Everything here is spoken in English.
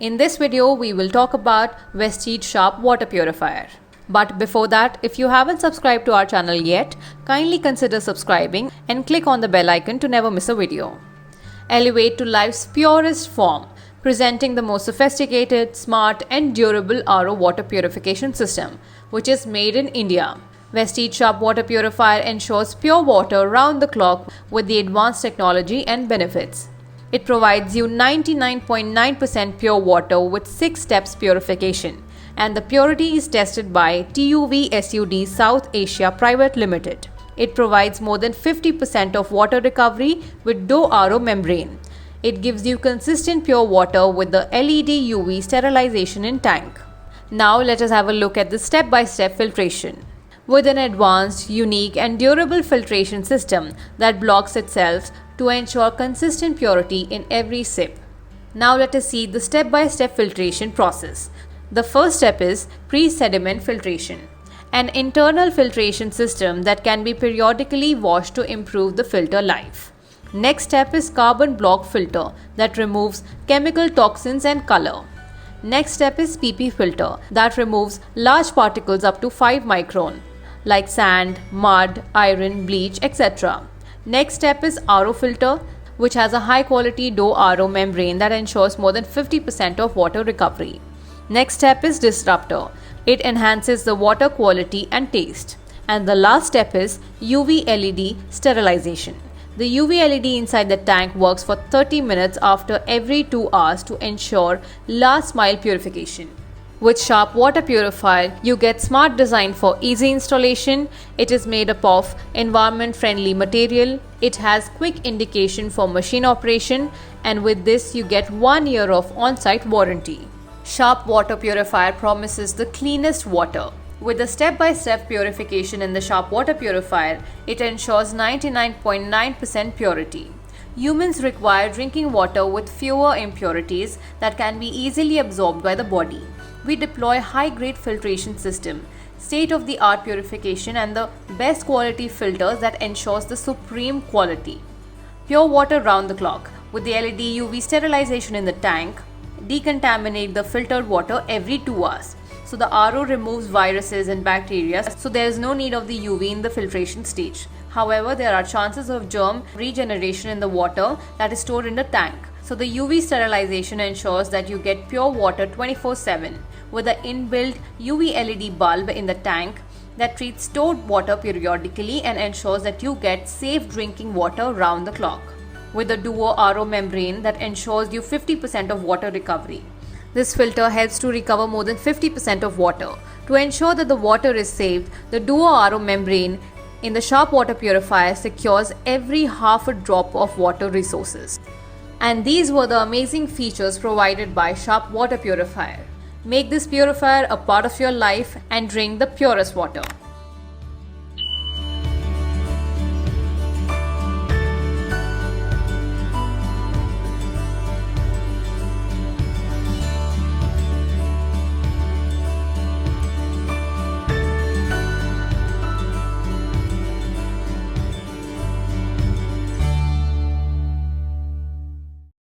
In this video, we will talk about Vestige Sharp Water Purifier. But before that, if you haven't subscribed to our channel yet, kindly consider subscribing and click on the bell icon to never miss a video. Elevate to life's purest form, presenting the most sophisticated, smart and durable RO water purification system, which is made in India. Vestige Sharp Water Purifier ensures pure water round the clock with the advanced technology and benefits. It provides you 99.9% pure water with 6 steps purification, and the purity is tested by TUV SUD South Asia Private Limited. It provides more than 50% of water recovery with DO RO membrane. It gives you consistent pure water with the LED UV sterilization in tank. Now let us have a look at the step-by-step filtration. With an advanced, unique and durable filtration system that blocks itself to ensure consistent purity in every sip. Now let us see the step-by-step filtration process. The first step is pre-sediment filtration, an internal filtration system that can be periodically washed to improve the filter life. Next step is carbon block filter that removes chemical toxins and color. Next step is PP filter that removes large particles up to 5 micron like sand, mud, iron, bleach, etc. Next step is RO filter, which has a high quality DO RO membrane that ensures more than 50% of water recovery. Next step is disruptor. It enhances the water quality and taste. And the last step is UV LED sterilization. The UV LED inside the tank works for 30 minutes after every 2 hours to ensure last mile purification. With Sharp Water Purifier, you get smart design for easy installation. It is made up of environment-friendly material. It has quick indication for machine operation, and with this you get 1 year of on-site warranty. Sharp Water Purifier promises the cleanest water. With the step-by-step purification in the Sharp Water Purifier, it ensures 99.9% purity. Humans require drinking water with fewer impurities that can be easily absorbed by the body. We deploy high-grade filtration system, state-of-the-art purification and the best quality filters that ensures the supreme quality. Pure water round the clock. With the LED UV sterilization in the tank, decontaminate the filtered water every 2 hours. So the RO removes viruses and bacteria, so there is no need of the UV in the filtration stage. However, there are chances of germ regeneration in the water that is stored in the tank. So the UV sterilization ensures that you get pure water 24/7 with an inbuilt UV LED bulb in the tank that treats stored water periodically and ensures that you get safe drinking water round the clock. With a duo RO membrane that ensures you 50% of water recovery. This filter helps to recover more than 50% of water. To ensure that the water is saved, the duo RO membrane in the Sharp Water Purifier secures every half a drop of water resources. And these were the amazing features provided by Sharp Water Purifier. Make this purifier a part of your life and drink the purest water.